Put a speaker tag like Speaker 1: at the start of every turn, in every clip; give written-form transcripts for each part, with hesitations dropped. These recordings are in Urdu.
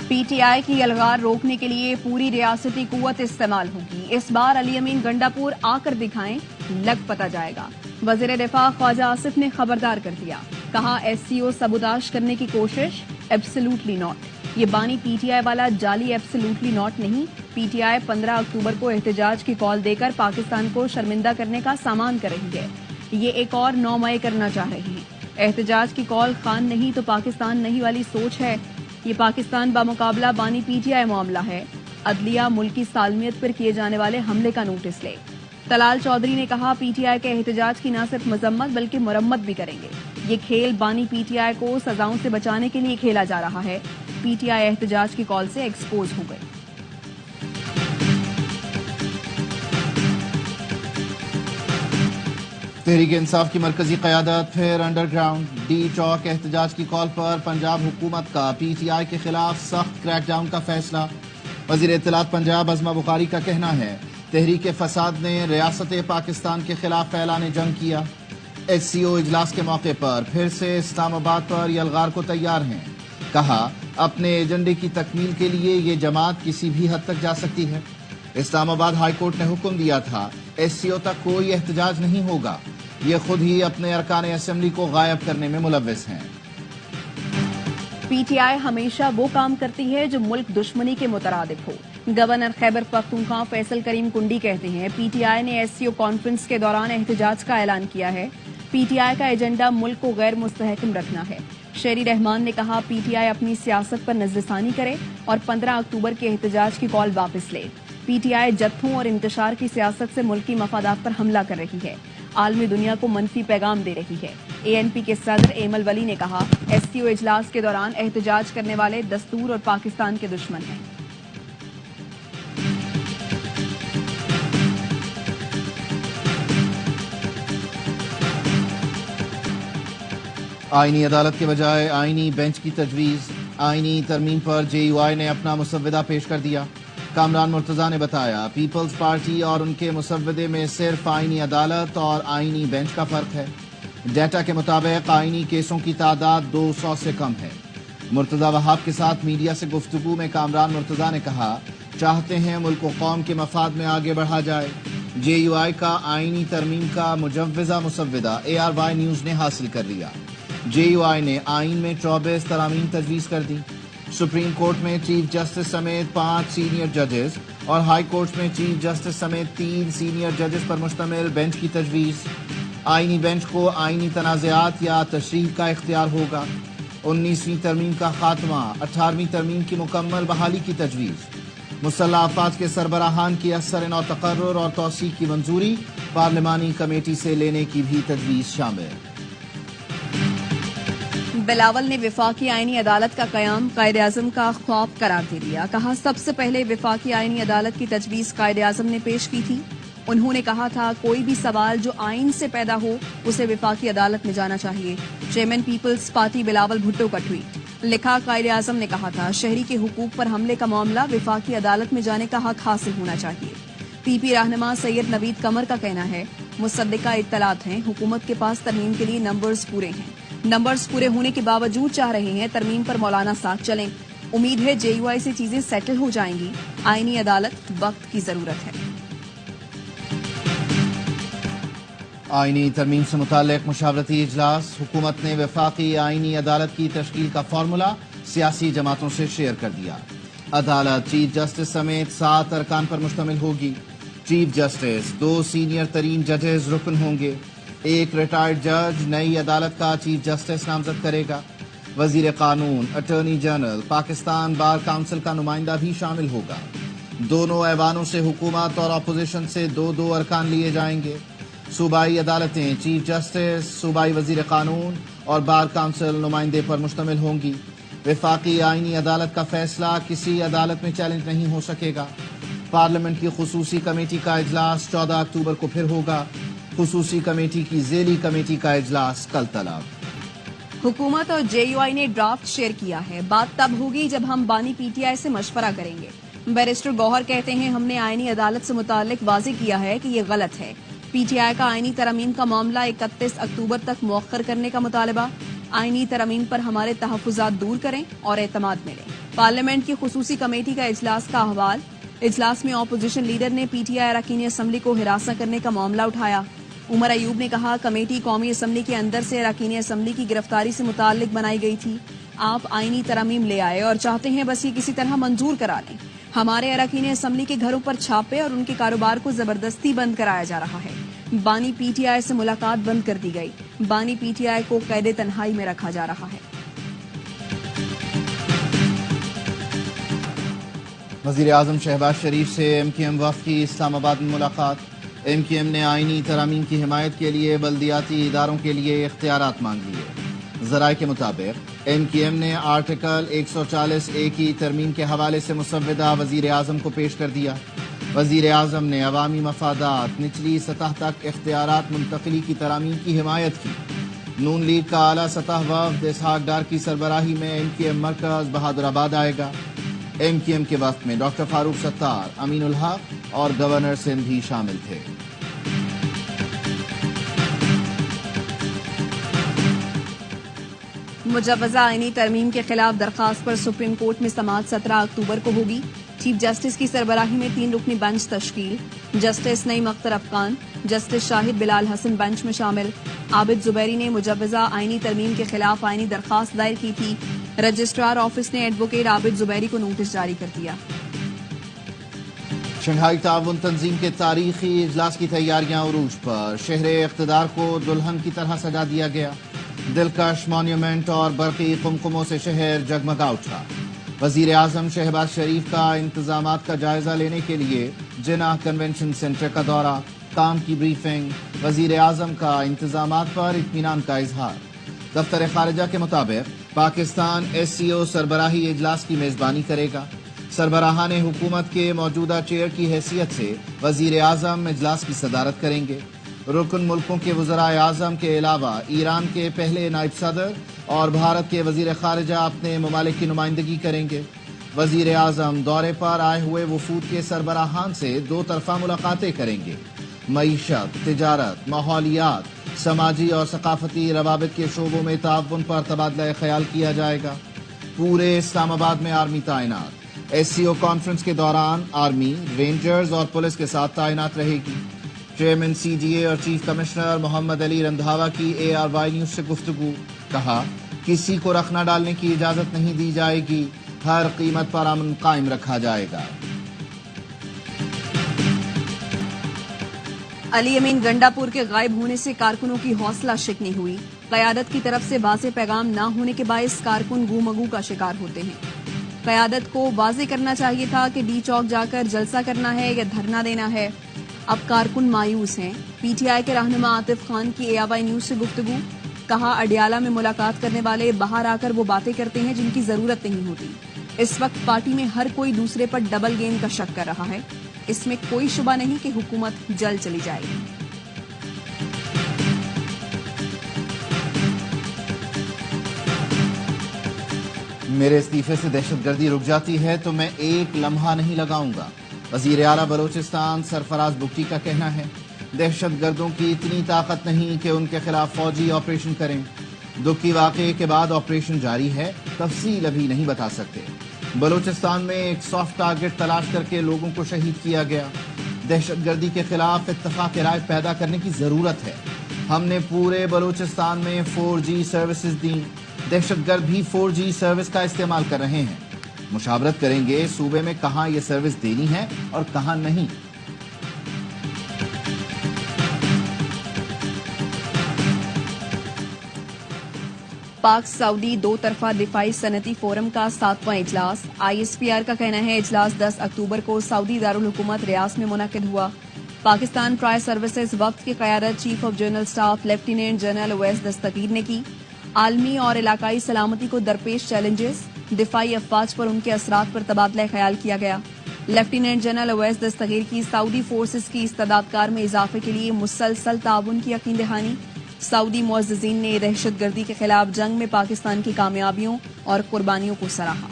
Speaker 1: پی ٹی آئی کی یلغار روکنے کے لیے پوری ریاستی قوت استعمال ہوگی. اس بار علی امین گنڈاپور آ کر دکھائیں, لگ پتا جائے گا. وزیر دفاع خواجہ آصف نے خبردار کر دیا, کہا ایس سی او سبوتاژ کرنے کی کوشش, ایبسلیوٹلی ناٹ. یہ بانی پی ٹی آئی والا جعلی ایبسلیوٹلی ناٹ نہیں. پی ٹی آئی 15 اکتوبر کو احتجاج کی کال دے کر پاکستان کو شرمندہ کرنے کا سامان کر رہی ہے. یہ ایک اور 9 مئی کرنا چاہ رہی ہیں. احتجاج کی کال خان نہیں تو پاکستان نہیں والی سوچ ہے. یہ پاکستان بمقابلہ بانی پی ٹی آئی معاملہ ہے. عدلیہ ملکی سالمیت پر کیے جانے والے حملے کا نوٹس لے. طلال چودھری نے کہا پی ٹی آئی کے احتجاج کی نہ صرف مذمت بلکہ مرمت بھی کریں گے. یہ کھیل بانی پی ٹی آئی کو سزاؤں سے بچانے کے لیے کھیلا جا رہا ہے. پی ٹی آئی احتجاج کی کال سے ایکسپوز ہو گئی.
Speaker 2: تحریک انصاف کی مرکزی قیادت پھر انڈر گراؤنڈ. ڈی چوک احتجاج کی کال پر پنجاب حکومت کا پی ٹی آئی کے خلاف سخت کریک ڈاؤن کا فیصلہ. وزیر اطلاعات پنجاب عظمہ بخاری کا کہنا ہے تحریک فساد نے ریاست پاکستان کے خلاف اعلان جنگ کیا. ایس سی او اجلاس کے موقع پر پھر سے اسلام آباد پر یلغار کو تیار ہیں. کہا اپنے ایجنڈے کی تکمیل کے لیے یہ جماعت کسی بھی حد تک جا سکتی ہے. اسلام آباد ہائی کورٹ نے حکم دیا تھا ایس سی او تک کوئی احتجاج نہیں ہوگا. یہ خود ہی اپنے ارکان اسمبلی کو غائب کرنے میں ملوث ہیں.
Speaker 1: پی ٹی آئی ہمیشہ وہ کام کرتی ہے جو ملک دشمنی کے مترادف ہو. گورنر خیبر پختونخوا فیصل کریم کنڈی کہتے ہیں پی ٹی آئی نے ایس سی او کانفرنس کے دوران احتجاج کا اعلان کیا ہے. پی ٹی آئی کا ایجنڈا ملک کو غیر مستحکم رکھنا ہے. شہری رحمان نے کہا پی ٹی آئی اپنی سیاست پر نظر ثانی کرے اور 15 اکتوبر کے احتجاج کی کال واپس لے. پی ٹی آئی جتھوں اور انتشار کی سیاست سے ملکی مفادات پر حملہ کر رہی ہے. عالمی دنیا کو منفی پیغام دے رہی ہے. اے این پی کے صدر ایمل ولی نے کہا ایس سی او اجلاس کے دوران احتجاج کرنے والے دستور اور پاکستان کے دشمن ہیں.
Speaker 2: آئینی عدالت کے بجائے آئینی بینچ کی تجویز. آئینی ترمیم پر جے یو آئی نے اپنا مسودہ پیش کر دیا. کامران مرتضیٰ نے بتایا پیپلز پارٹی اور ان کے مسودے میں صرف آئینی عدالت اور آئینی بینچ کا فرق ہے. ڈیٹا کے مطابق آئینی کیسوں کی تعداد 200 سے کم ہے. مرتضیٰ وہاب کے ساتھ میڈیا سے گفتگو میں کامران مرتضیٰ نے کہا چاہتے ہیں ملک و قوم کے مفاد میں آگے بڑھا جائے. جے یو آئی کا آئینی ترمیم کا مجوزہ مسودہ اے آر وائی نیوز نے حاصل کر لیا. جے یو آئی نے آئین میں 24 ترامیم تجویز کر دی. سپریم کورٹ میں چیف جسٹس سمیت 5 سینئر ججز اور ہائی کورٹ میں چیف جسٹس سمیت 3 سینئر ججز پر مشتمل بینچ کی تجویز. آئینی بینچ کو آئینی تنازعات یا تشریح کا اختیار ہوگا. 19ویں ترمیم کا خاتمہ. 18ویں ترمیم کی مکمل بحالی کی تجویز. مسلح افواج کے سربراہان کی اثر نو تقرر اور توسیع کی منظوری پارلیمانی کمیٹی سے لینے کی بھی تجویز شامل.
Speaker 1: بلاول نے وفاقی آئینی عدالت کا قیام قائد اعظم کا خواب قرار دے دیا. کہا سب سے پہلے وفاقی آئینی عدالت کی تجویز قائد اعظم نے پیش کی تھی. انہوں نے کہا تھا کوئی بھی سوال جو آئین سے پیدا ہو اسے وفاقی عدالت میں جانا چاہیے. چیئرمین پیپلز پارٹی بلاول بھٹو کا ٹویٹ. لکھا قائد اعظم نے کہا تھا شہری کے حقوق پر حملے کا معاملہ وفاقی عدالت میں جانے کا حق حاصل ہونا چاہیے. پی پی رہنما سید نوید قمر کا کہنا ہے مصدقہ اطلاعات ہیں حکومت کے پاس ترمیم کے لیے نمبرز پورے ہیں. نمبرز پورے ہونے کے باوجود چاہ رہے ہیں ترمیم پر مولانا ساتھ چلیں. امید ہے جے یو آئی سے چیزیں سیٹل ہو جائیں گی. آئینی عدالت وقت کی ضرورت ہے.
Speaker 2: آئینی ترمیم سے متعلق مشاورتی اجلاس. حکومت نے وفاقی آئینی عدالت کی تشکیل کا فارمولا سیاسی جماعتوں سے شیئر کر دیا. عدالت چیف جسٹس سمیت 7 ارکان پر مشتمل ہوگی. چیف جسٹس 2 سینئر ترین ججز رکن ہوں گے. ایک ریٹائرڈ جج نئی عدالت کا چیف جسٹس نامزد کرے گا. وزیر قانون، attorney general, Pakistan bar council کا نمائندہ بھی شامل ہوگا. دونوں ایوانوں سے حکومت اور اپوزیشن سے 2 ارکان لیے جائیں گے. صوبائی عدالتیں چیف جسٹس، صوبائی وزیر قانون اور بار کونسل نمائندے پر مشتمل ہوں گی. وفاقی آئینی عدالت کا فیصلہ کسی عدالت میں چیلنج نہیں ہو سکے گا. پارلیمنٹ کی خصوصی کمیٹی کا اجلاس 14 اکتوبر کو پھر ہوگا. خصوصی کمیٹی کی ذیلی کمیٹی کا اجلاس کل طلب.
Speaker 1: حکومت اور جے یو آئی نے ڈرافٹ شیئر کیا ہے. بات تب ہوگی جب ہم بانی پی ٹی آئی سے مشورہ کریں گے. بیرسٹر گوہر کہتے ہیں ہم نے آئینی عدالت سے متعلق واضح کیا ہے کہ یہ غلط ہے. پی ٹی آئی کا آئینی ترمیم کا معاملہ 31 اکتوبر تک مؤخر کرنے کا مطالبہ. آئینی ترمیم پر ہمارے تحفظات دور کریں اور اعتماد ملے. پارلیمنٹ کی خصوصی کمیٹی کا اجلاس کا احوال۔ اجلاس میں اپوزیشن لیڈر نے پی ٹی آئی اراکین اسمبلی کو ہراساں کرنے کا معاملہ اٹھایا۔ عمر ایوب نے کہا کمیٹی قومی اسمبلی کے اندر سے اراکین اسمبلی کی گرفتاری سے متعلق بنائی گئی تھی۔ آپ آئینی ترامیم لے آئے اور چاہتے ہیں بس یہ کسی طرح منظور کرا لیں۔ ہمارے اراکین اسمبلی کے گھروں پر چھاپے اور ان کے کاروبار کو زبردستی بند کرایا جا رہا ہے۔ بانی پی ٹی آئی سے ملاقات بند کر دی گئی۔ بانی پی ٹی آئی کو قید تنہائی میں رکھا جا رہا ہے۔
Speaker 2: وزیر اعظم شہباز شریف سے ایم کیو ایم وفد کی اسلام آباد میں ملاقات۔ ایم کیو ایم نے آئینی ترامیم کی حمایت کے لیے بلدیاتی اداروں کے لیے اختیارات مانگ لیے۔ ذرائع کے مطابق ایم کیو ایم نے آرٹیکل 140A کی ترمیم کے حوالے سے مسودہ وزیر اعظم کو پیش کر دیا۔ وزیر اعظم نے عوامی مفادات نچلی سطح تک اختیارات منتقلی کی ترامیم کی حمایت کی۔ نون لیگ کا اعلیٰ سطح وفد اسحاق ڈار کی سربراہی میں ایم کیو ایم مرکز بہادر آباد آئے گا۔ ایم کیو ایم کے وفد میں ڈاکٹر فاروق ستار، امین الحق اور گورنر سندھ بھی شامل تھے۔
Speaker 1: مجوزہ آئینی ترمیم کے خلاف درخواست پر سپریم کورٹ میں سماعت 17 اکتوبر کو ہوگی۔ چیف جسٹس کی سربراہی میں 3 رکنی بنچ تشکیل۔ جسٹس نعیم اختر افغان، جسٹس شاہد بلال حسن بنچ میں شامل۔ عابد زبیری نے مجوزہ آئینی ترمیم کے خلاف آئینی درخواست دائر کی تھی۔ رجسٹرار آفس نے ایڈوکیٹ عابد زبیری کو نوٹس جاری کر دیا۔
Speaker 2: شنگھائی تعاون تنظیم کے تاریخی اجلاس کی تیاریاں عروج پر۔ شہر اقتدار کو دلہن کی طرح سجا دیا گیا۔ دلکش مانیومنٹ اور برقی قمقموں سے شہر جگمگا اٹھا۔ وزیر اعظم شہباز شریف کا انتظامات کا جائزہ لینے کے لیے جناح کنونشن سینٹر کا دورہ، کام کی بریفنگ، وزیر اعظم کا انتظامات پر اطمینان کا اظہار۔ دفتر خارجہ کے مطابق پاکستان ایس سی او سربراہی اجلاس کی میزبانی کرے گا۔ سربراہان حکومت کے موجودہ چیئر کی حیثیت سے وزیر اعظم اجلاس کی صدارت کریں گے۔ رکن ملکوں کے وزرائے اعظم کے علاوہ ایران کے پہلے نائب صدر اور بھارت کے وزیر خارجہ اپنے ممالک کی نمائندگی کریں گے۔ وزیر اعظم دورے پر آئے ہوئے وفود کے سربراہان سے 2 طرفہ ملاقاتیں کریں گے۔ معیشت، تجارت، ماحولیات، سماجی اور ثقافتی روابط کے شعبوں میں تعاون پر تبادلہ خیال کیا جائے گا۔ پورے اسلام آباد میں آرمی تعینات۔ ایس سی او کانفرنس کے دوران آرمی، رینجرز اور پولیس کے ساتھ تعینات رہے گی۔ چیئرمین سی ڈی اے اور چیف کمشنر محمد علی رندھاوا کی ARY نیوز سے گفتگو، کہا کسی کو رکھنا ڈالنے کی اجازت نہیں دی جائے گی، ہر قیمت پر امن قائم رکھا جائے گا۔
Speaker 1: علی امین گنڈاپور کے غائب ہونے سے کارکنوں کی حوصلہ شکنی ہوئی۔ قیادت کی طرف سے واضح پیغام نہ ہونے کے باعث کارکن گو مگو کا شکار ہوتے ہیں۔ قیادت کو واضح کرنا چاہیے تھا کہ ڈی چوک جا کر جلسہ کرنا ہے یا دھرنا دینا ہے۔ اب کارکن مایوس ہیں۔ پی ٹی آئی کے رہنما عاطف خان کی ARY نیوز سے گفتگو، کہا اڈیالہ میں ملاقات کرنے والے باہر آ کر وہ باتیں کرتے ہیں جن کی ضرورت نہیں ہوتی۔ اس وقت پارٹی میں ہر کوئی دوسرے پر ڈبل گیم کا شک کر رہا ہے۔ اس میں کوئی شبہ نہیں کہ حکومت جلد چلی جائے گی۔
Speaker 2: میرے استعفے سے دہشت گردی رک جاتی ہے تو میں ایک لمحہ نہیں لگاؤں گا، وزیر اعلیٰ بلوچستان سرفراز بگٹی کا کہنا ہے۔ دہشت گردوں کی اتنی طاقت نہیں کہ ان کے خلاف فوجی آپریشن کریں۔ دکھی واقعے کے بعد آپریشن جاری ہے، تفصیل ابھی نہیں بتا سکتے۔ بلوچستان میں ایک سافٹ ٹارگٹ تلاش کر کے لوگوں کو شہید کیا گیا۔ دہشت گردی کے خلاف اتفاق رائے پیدا کرنے کی ضرورت ہے۔ ہم نے پورے بلوچستان میں 4G سروسز دیں۔ دہشت گرد بھی 4G سروس کا استعمال کر رہے ہیں۔ مشاورت کریں گے صوبے میں کہاں یہ سروس دینی ہے اور کہاں نہیں۔
Speaker 1: پاک سعودی 2 طرفہ دفاعی صنعتی فورم کا 7واں اجلاس۔ ISPR کا کہنا ہے اجلاس 10 اکتوبر کو سعودی دارالحکومت ریاض میں منعقد ہوا۔ پاکستان ٹرائی سروسز وفد کی قیادت chief of general staff lieutenant general Owais Dastgir نے کی۔ عالمی اور علاقائی سلامتی کو درپیش چیلنجز، دفاعی افواج پر ان کے اثرات پر تبادلہ خیال کیا گیا۔ لیفٹیننٹ جنرل اویس دستگیر کی سعودی فورسز کی استعداد کار میں اضافے کے لیے مسلسل تعاون کی یقین دہانی۔ سعودی معززین نے دہشت گردی کے خلاف جنگ میں پاکستان کی کامیابیوں اور قربانیوں کو سراہا۔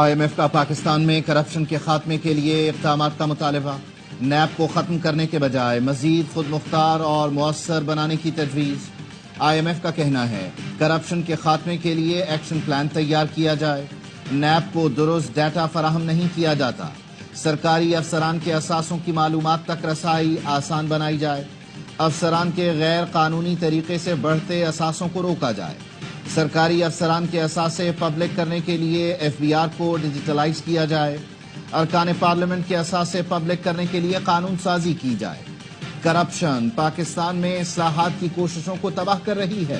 Speaker 2: IMF کا پاکستان میں کرپشن کے خاتمے کے لیے اقدامات کا مطالبہ۔ نیب کو ختم کرنے کے بجائے مزید خود مختار اور مؤثر بنانے کی تجویز۔ IMF کا کہنا ہے کرپشن کے خاتمے کے لیے ایکشن پلان تیار کیا جائے. نیب کو درست ڈیٹا فراہم نہیں کیا جاتا. سرکاری افسران کے اثاثوں کی معلومات تک رسائی آسان بنائی جائے. افسران کے غیر قانونی طریقے سے بڑھتے اثاثوں کو روکا جائے. سرکاری افسران کے اثاثے پبلک کرنے کے لیے FBR کو ڈیجیٹلائز کیا جائے. ارکان پارلیمنٹ کے اثاثے پبلک کرنے کے لیے قانون سازی کی جائے. کرپشن پاکستان میں اصلاحات کی کوششوں کو تباہ کر رہی ہے.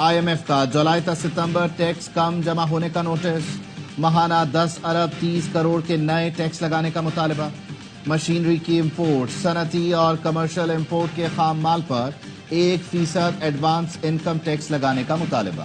Speaker 2: IMF کا جولائی تا ستمبر ٹیکس کم جمع ہونے کا نوٹس. ماہانہ 10 ارب 30 کروڑ کے نئے ٹیکس لگانے کا مطالبہ. مشینری کی امپورٹ، صنعتی اور کمرشل امپورٹ کے خام مال پر 1% ایڈوانس انکم ٹیکس لگانے کا مطالبہ.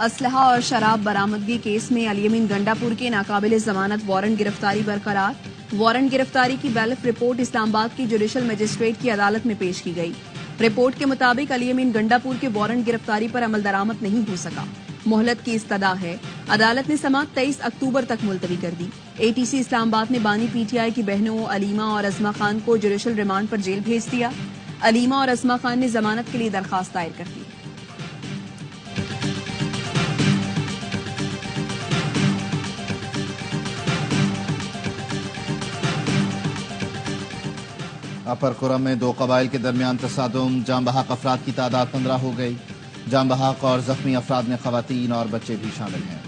Speaker 1: اسلحہ اور شراب برآمدگی کیس میں الیمین گنڈاپور کے ناقابل ضمانت وارنٹ گرفتاری برقرار. وارنٹ گرفتاری کی بیلف رپورٹ اسلام آباد کی جوڈیشل مجسٹریٹ کی عدالت میں پیش کی گئی. رپورٹ کے مطابق الیمین گنڈاپور کے وارنٹ گرفتاری پر عمل درآمد نہیں ہو سکا. مہلت کی استدعا ہے. عدالت نے سماعت 23 اکتوبر تک ملتوی کر دی. ATC اسلام آباد نے بانی PTI کی بہنوں علیمہ اور عظمہ خان کو جوڈیشل ریمانڈ پر جیل بھیج دیا. علیمہ اور عظمہ خان نے ضمانت کے لیے درخواست دائر کر دی.
Speaker 2: اپر کرم میں 2 قبائل کے درمیان تصادم، جاں بحق افراد کی تعداد 15 ہو گئی. جاں بحق اور زخمی افراد میں خواتین اور بچے بھی شامل ہیں.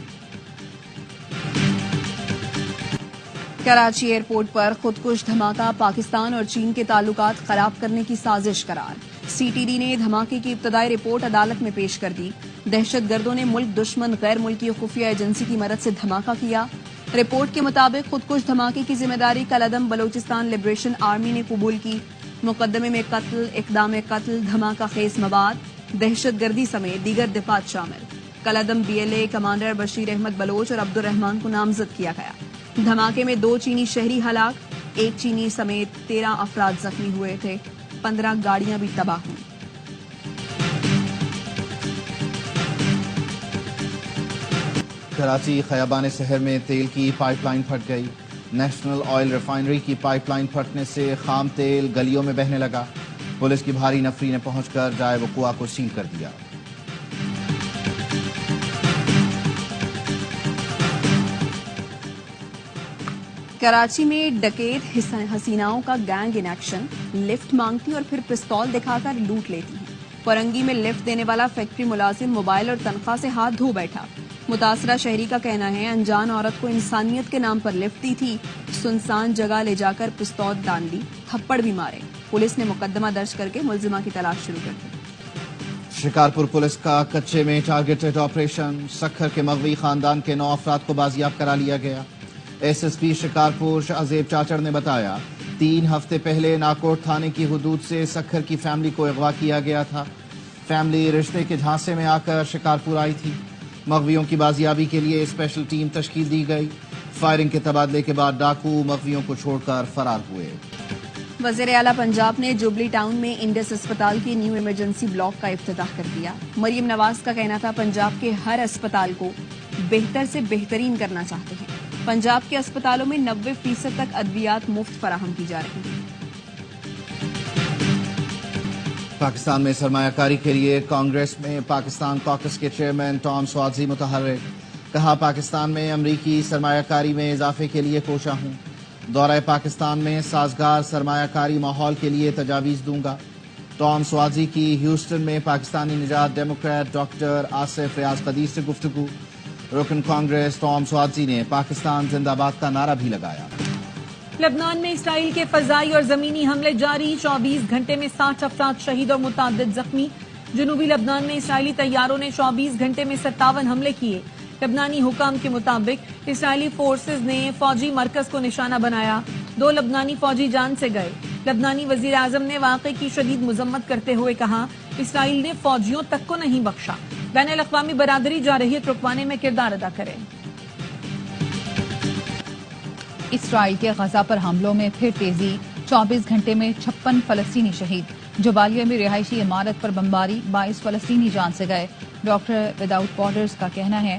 Speaker 1: کراچی ایئرپورٹ پر خودکش دھماکہ، پاکستان اور چین کے تعلقات خراب کرنے کی سازش قرار. CTD نے دھماکے کی ابتدائی رپورٹ عدالت میں پیش کر دی. دہشت گردوں نے ملک دشمن غیر ملکی خفیہ ایجنسی کی مدد سے دھماکہ کیا. رپورٹ کے مطابق خودکش دھماکے کی ذمہ داری کالعدم بلوچستان لبریشن آرمی نے قبول کی. مقدمے میں قتل، اقدام قتل، دھماکہ خیز مواد، دہشت گردی سمیت دیگر دفعات شامل. کالعدم BLA کمانڈر بشیر احمد بلوچ اور عبد الرحمان کو نامزد کیا گیا. دھماکے میں 2 چینی شہری ہلاک، 1 چینی سمیت 13 افراد زخمی ہوئے تھے. 15 گاڑیاں بھی تباہ ہوئیں.
Speaker 2: کراچی خیابان شہر میں تیل کی پائپ لائن پھٹ گئی. نیشنل آئل ریفائنری کی پائپ لائن پھٹنے سے خام تیل گلیوں میں بہنے لگا. پولیس کی بھاری نفری نے پہنچ کر جائے وقوع کو سیل کر دیا.
Speaker 1: کراچی میں ڈکیت حسیناؤں کا گینگ ان ایکشن، لفٹ مانگتی اور پھر پستول دکھا کر لوٹ لیتی ہیں. فرنگی میں لفٹ دینے والا فیکٹری ملازم موبائل اور تنخواہ سے ہاتھ دھو بیٹھا. متاثرہ شہری کا کہنا ہے انجان عورت کو انسانیت کے نام پر لفٹ دی تھی. سنسان جگہ لے جا کر پستول ڈال لی، تھپڑ بھی مارے. پولیس نے مقدمہ درج کر کے ملزمہ کی تلاش شروع کر دی.
Speaker 2: شکارپور پولیس کا کچے میں ٹارگیٹڈ آپریشن. سکھر کے مغوی خاندان کے 9 افراد کو بازیاب کرا لیا گیا. SSP شکارپور شاہزیب چاچڑ نے بتایا 3 ہفتے پہلے ناکوٹ تھانے کی حدود سے سکھر کی فیملی کو اغوا کیا گیا تھا. فیملی رشتے کے جھانسے میں آ کر شکارپور آئی تھی. مغویوں کی بازیابی کے لیے اسپیشل ٹیم تشکیل دی گئی. فائرنگ کے تبادلے کے بعد ڈاکو مغویوں کو چھوڑ کر فرار ہوئے.
Speaker 1: وزیر اعلیٰ پنجاب نے جوبلی ٹاؤن میں انڈس اسپتال کی نیو ایمرجنسی بلاک کا افتتاح کر دیا. مریم نواز کا کہنا تھا پنجاب کے ہر اسپتال کو بہتر سے بہترین کرنا چاہتے ہیں. پنجاب کے اسپتالوں میں 90% تک ادویات مفت فراہم کی جا رہی ہیں.
Speaker 2: پاکستان میں سرمایہ کاری کے لیے کانگریس میں پاکستان کاکس کے چیئرمین ٹام سواتزی متحرک. کہا پاکستان میں امریکی سرمایہ کاری میں اضافے کے لیے کوشاں ہوں. دورہ پاکستان میں سازگار سرمایہ کاری ماحول کے لیے تجاویز دوں گا. ٹام سواتزی کی ہیوسٹن میں پاکستانی نژاد ڈیموکریٹ ڈاکٹر آصف ریاض قدیر سے گفتگو. رکن کانگریس ٹام سواتزی نے پاکستان زندہ باد کا نعرہ بھی لگایا.
Speaker 3: لبنان میں اسرائیل کے فضائی اور زمینی حملے جاری. 24 گھنٹے میں 60 افراد شہید اور متعدد زخمی. جنوبی لبنان میں اسرائیلی طیاروں نے 24 گھنٹے میں 57 حملے کیے. لبنانی حکام کے مطابق اسرائیلی فورسز نے فوجی مرکز کو نشانہ بنایا. 2 لبنانی فوجی جان سے گئے. لبنانی وزیر اعظم نے واقعے کی شدید مذمت کرتے ہوئے کہا اسرائیل نے فوجیوں تک کو نہیں بخشا. بین الاقوامی برادری جارحیت رکوانے میں کردار ادا کرے.
Speaker 4: اسرائیل کے غزہ پر حملوں میں پھر تیزی. 24 گھنٹے میں 56 فلسطینی شہید. جبالیہ میں رہائشی عمارت پر بمباری، 22 فلسطینی جان سے گئے. ڈاکٹر وداؤٹ بارڈرز کا کہنا ہے